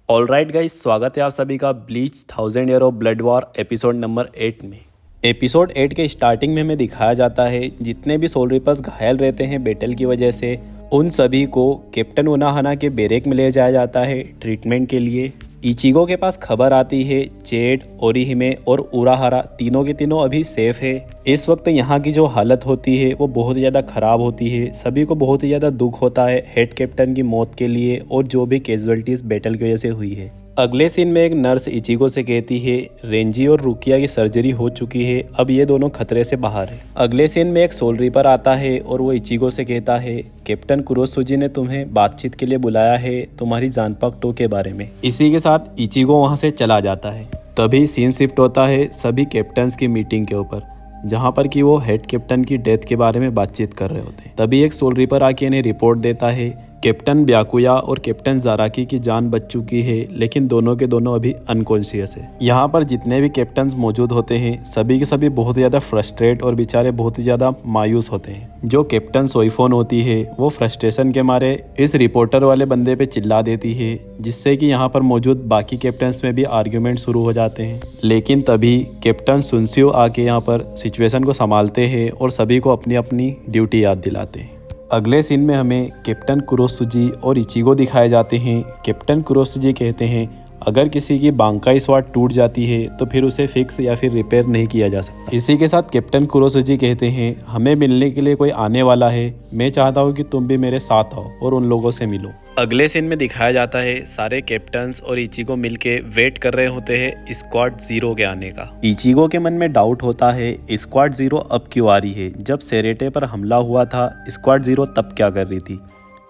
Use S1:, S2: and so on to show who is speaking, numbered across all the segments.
S1: Alright guys, स्वागत है आप सभी का bleach 1000 year of blood war episode number 8 में। एपिसोड 8 के स्टार्टिंग में हमें दिखाया जाता है जितने भी सोल रिपर्स घायल रहते हैं बैटल की वजह से उन सभी को कैप्टन उनाहना के बैरेक में ले जाया जाता है ट्रीटमेंट के लिए। इचिगो के पास खबर आती है जेड, ओरिहिमे और उराहारा तीनों के तीनों अभी सेफ है। इस वक्त यहाँ की जो हालत होती है वो बहुत ही ज़्यादा ख़राब होती है। सभी को बहुत ही ज़्यादा दुख होता है हेड कैप्टन की मौत के लिए और जो भी कैजुअलिटीज़ बैटल की वजह से हुई है। अगले सीन में एक नर्स इचिगो से कहती है रेंजी और रुकिया की सर्जरी हो चुकी है, अब ये दोनों खतरे से बाहर है। अगले सीन में एक सोल रिपर आता है और वो इचिगो से कहता है कैप्टन कुरोत्सुजी ने तुम्हें बातचीत के लिए बुलाया है तुम्हारी जानपाक टो के बारे में। इसी के साथ इचिगो वहाँ से चला जाता है। तभी सीन शिफ्ट होता है सभी कैप्टन्स की मीटिंग के ऊपर, जहाँ पर कि वो हेड कैप्टन की डेथ के बारे में बातचीत कर रहे होते हैं। तभी एक सोल रिपर आके इन्हें रिपोर्ट देता है कैप्टन ब्याकुया और कैप्टन जाराकी की जान बच चुकी है, लेकिन दोनों के दोनों अभी अनकॉन्शियस है। यहाँ पर जितने भी कैप्टन्स मौजूद होते हैं सभी के सभी बहुत ही ज़्यादा फ्रस्ट्रेट और बेचारे बहुत ही ज़्यादा मायूस होते हैं। जो कैप्टन सोइफोन होती है वो फ्रस्ट्रेशन के मारे इस रिपोर्टर वाले बंदे पे चिल्ला देती है, जिससे कि यहाँ पर मौजूद बाकी कैप्टन्स में भी आर्ग्यूमेंट शुरू हो जाते हैं। लेकिन तभी कैप्टन सुनसियो आके यहाँ पर सिचुएशन को संभालते हैं और सभी को अपनी अपनी ड्यूटी याद दिलाते हैं। अगले सीन में हमें कैप्टन कुरोत्सुजी और इचिगो दिखाए जाते हैं। कैप्टन कुरोत्सुजी कहते हैं अगर किसी की बांकाई स्वाट टूट जाती है तो फिर उसे फिक्स या फिर रिपेयर नहीं किया जा सकता। इसी के साथ कैप्टन कुरोत्सुजी कहते हैं हमें मिलने के लिए कोई आने वाला है, मैं चाहता हूँ कि तुम भी मेरे साथ आओ और उन लोगों से मिलो। अगले सीन में दिखाया जाता है सारे कैप्टन्स और इचिगो मिलके वेट कर रहे होते हैं स्क्वाड 0 के आने का। इचिगो के मन में डाउट होता है स्क्वाड 0 अब क्यों आ रही है, जब सेरेटे पर हमला हुआ था स्क्वाड 0 तब क्या कर रही थी।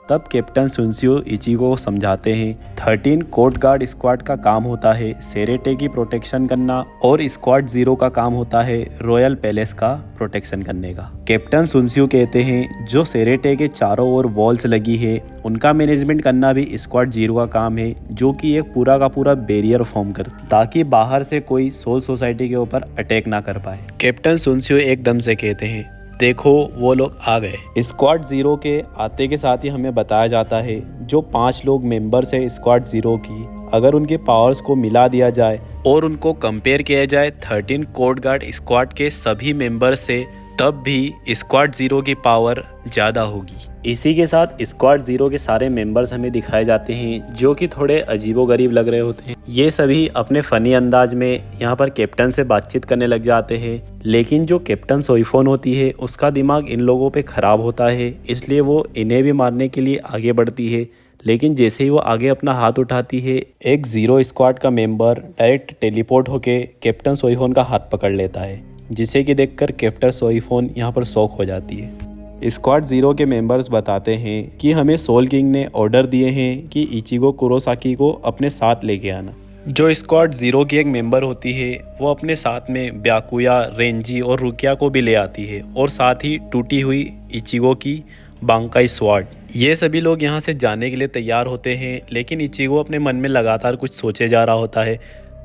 S1: तब कैप्टन सुनसियो इचिगो को समझाते हैं 13 कोर्ट गार्ड स्क्वाड का काम होता है सेरेटे की प्रोटेक्शन करना और स्क्वाड 0 का काम होता है रॉयल पैलेस का प्रोटेक्शन करने का। कैप्टन सुनसियो कहते हैं जो सेरेटे के चारों ओर वॉल्स लगी है उनका मैनेजमेंट करना भी स्क्वाड 0 का काम है, जो कि एक पूरा का पूरा बैरियर फॉर्म करती ताकि बाहर से कोई सोल सोसाइटी के ऊपर अटैक ना कर पाए। कैप्टन सुनसियो एकदम से कहते हैं देखो वो लोग आ गए। स्क्वाड 0 के आते के साथ ही हमें बताया जाता है जो 5 लोग मेंबर्स है स्क्वाड 0 की, अगर उनके पावर्स को मिला दिया जाए और उनको कंपेयर किया जाए 13 कोर्ट गार्ड स्क्वाड के सभी मेंबर्स से तब भी स्क्वाड 0 की पावर ज़्यादा होगी। इसी के साथ स्क्वाड 0 के सारे मेंबर्स हमें दिखाए जाते हैं जो कि थोड़े अजीबोगरीब लग रहे होते हैं। ये सभी अपने फ़नी अंदाज में यहाँ पर कैप्टन से बातचीत करने लग जाते हैं, लेकिन जो कैप्टन सोइफोन होती है उसका दिमाग इन लोगों पे ख़राब होता है, इसलिए वो इन्हें भी मारने के लिए आगे बढ़ती है। लेकिन जैसे ही वो आगे अपना हाथ उठाती है एक 0 स्क्वाड का मेंबर डायरेक्ट टेलीपोर्ट होके कैप्टन सोइफोन का हाथ पकड़ लेता है, जिसे कि देखकर कैप्टन सोइफोन यहाँ पर शॉक हो जाती है। स्क्वाड 0 के मेंबर्स बताते हैं कि हमें सोल किंग ने ऑर्डर दिए हैं कि इचिगो कुरोसाकी को अपने साथ लेके आना। जो स्क्वाड 0 की एक मेंबर होती है वो अपने साथ में ब्याकुया, रेंजी और रुकिया को भी ले आती है और साथ ही टूटी हुई इचिगो की बांकाई स्वाड। ये सभी लोग यहाँ से जाने के लिए तैयार होते हैं, लेकिन इचिगो अपने मन में लगातार कुछ सोचे जा रहा होता है।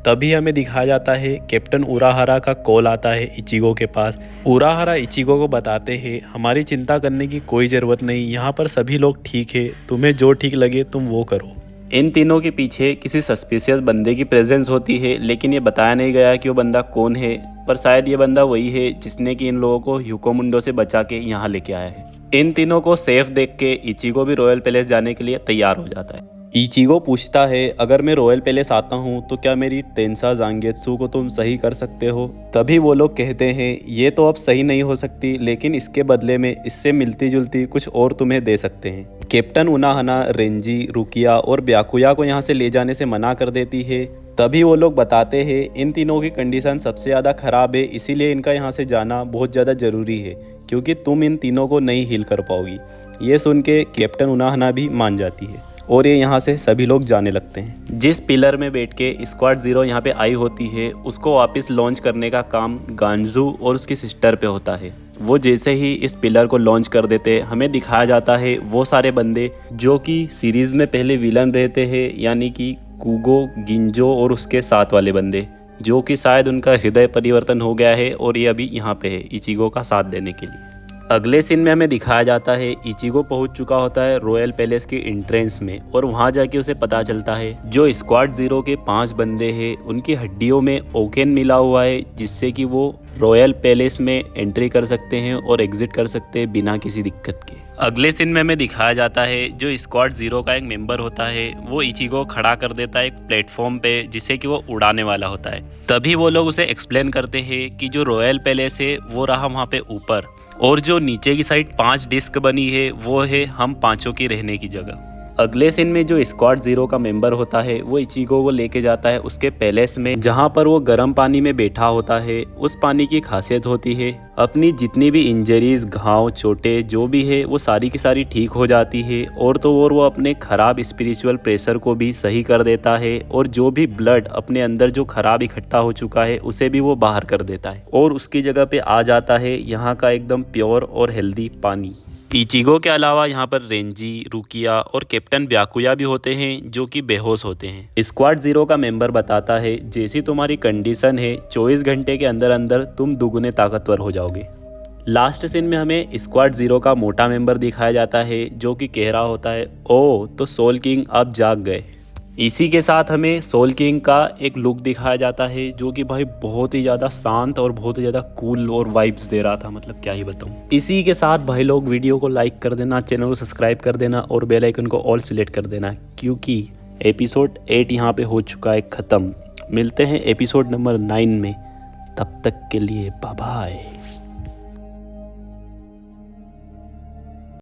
S1: तभी हमें दिखाया जाता है कैप्टन उराहारा का कॉल आता है इचिगो के पास। उराहारा इचिगो को बताते हैं हमारी चिंता करने की कोई ज़रूरत नहीं, यहाँ पर सभी लोग ठीक है, तुम्हें जो ठीक लगे तुम वो करो। इन तीनों के पीछे किसी सस्पिशियस बंदे की प्रेजेंस होती है, लेकिन ये बताया नहीं गया कि वो बंदा कौन है, पर शायद ये बंदा वही है जिसने कि इन लोगों को ह्यूकोमुंडो से बचा के यहाँ लेके आया है। इन तीनों को सेफ देख के इचिगो भी रॉयल पैलेस जाने के लिए तैयार हो जाता है। इचिगो पूछता है अगर मैं रॉयल पैलेस आता हूँ तो क्या मेरी टेंसा जांगेत्सु को तुम सही कर सकते हो। तभी वो लोग कहते हैं ये तो अब सही नहीं हो सकती, लेकिन इसके बदले में इससे मिलती जुलती कुछ और तुम्हें दे सकते हैं। कैप्टन उनाहना रेंजी, रुकिया और ब्याकुया को यहाँ से ले जाने से मना कर देती है। तभी वो लोग बताते हैं इन तीनों की कंडीशन सबसे ज़्यादा ख़राब है, इसीलिए इनका यहाँ से जाना बहुत ज़्यादा ज़रूरी है क्योंकि तुम इन तीनों को नहीं हील कर पाओगी। ये सुन के कैप्टन उनाहना भी मान जाती है और ये यहाँ से सभी लोग जाने लगते हैं। जिस पिलर में बैठ के स्क्वाड 0 यहाँ पे आई होती है उसको वापस लॉन्च करने का काम गांजू और उसकी सिस्टर पे होता है। वो जैसे ही इस पिलर को लॉन्च कर देते हमें दिखाया जाता है वो सारे बंदे जो कि सीरीज़ में पहले विलन रहते हैं, यानी कि कुगो, गिंजो और उसके साथ वाले बंदे, जो कि शायद उनका हृदय परिवर्तन हो गया है और ये अभी यहाँ पे है इचिगो का साथ देने के लिए। अगले सीन में हमें दिखाया जाता है इचिगो पहुंच चुका होता है रॉयल पैलेस के एंट्रेंस में और वहां जाके उसे पता चलता है जो स्क्वाड 0 के 5 बंदे हैं उनकी हड्डियों में ओकेन मिला हुआ है, जिससे कि वो रॉयल पैलेस में एंट्री कर सकते हैं और एग्जिट कर सकते हैं बिना किसी दिक्कत के। अगले सीन में हमें दिखाया जाता है जो स्क्वाड 0 का एक मेंबर होता है वो इचिगो खड़ा कर देता है एक प्लेटफॉर्म पे, जिससे कि वो उड़ाने वाला होता है। तभी वो लोग उसे एक्सप्लेन करते हैं कि जो रॉयल पैलेस है वो रहा वहाँ पे ऊपर, और जो नीचे की साइड 5 डिस्क बनी है वो है हम पांचों की रहने की जगह। अगले सीन में जो स्क्वाड 0 का मेंबर होता है वो इचिगो वो लेके जाता है उसके पैलेस में, जहां पर वो गर्म पानी में बैठा होता है। उस पानी की खासियत होती है अपनी जितनी भी इंजरीज, घाव, चोटें जो भी है वो सारी की सारी ठीक हो जाती है, और तो और वो अपने खराब स्पिरिचुअल प्रेशर को भी सही कर देता है, और जो भी ब्लड अपने अंदर जो खराब इकट्ठा हो चुका है उसे भी वो बाहर कर देता है, और उसकी जगह पे आ जाता है यहाँ का एकदम प्योर और हेल्दी पानी। इचिगो के अलावा यहाँ पर रेंजी, रुकिया और कैप्टन ब्याकुया भी होते हैं जो कि बेहोश होते हैं। स्क्वाड 0 का मेंबर बताता है जैसी तुम्हारी कंडीशन है 24 घंटे के अंदर अंदर तुम दुगुने ताकतवर हो जाओगे। लास्ट सीन में हमें स्क्वाड 0 का मोटा मेंबर दिखाया जाता है जो कि कह रहा होता है ओ तो सोल किंग अब जाग गए। इसी के साथ हमें सोल किंग का एक लुक दिखाया जाता है जो कि भाई बहुत ही ज़्यादा शांत और बहुत ही ज़्यादा कूल और वाइब्स दे रहा था, मतलब क्या ही बताऊँ। इसी के साथ भाई लोग वीडियो को लाइक कर देना, चैनल को सब्सक्राइब कर देना और बेल आइकन को ऑल सिलेक्ट कर देना, क्योंकि एपिसोड 8 यहाँ पे हो चुका है ख़त्म। मिलते हैं एपिसोड नंबर 9 में, तब तक के लिए बाय बाय।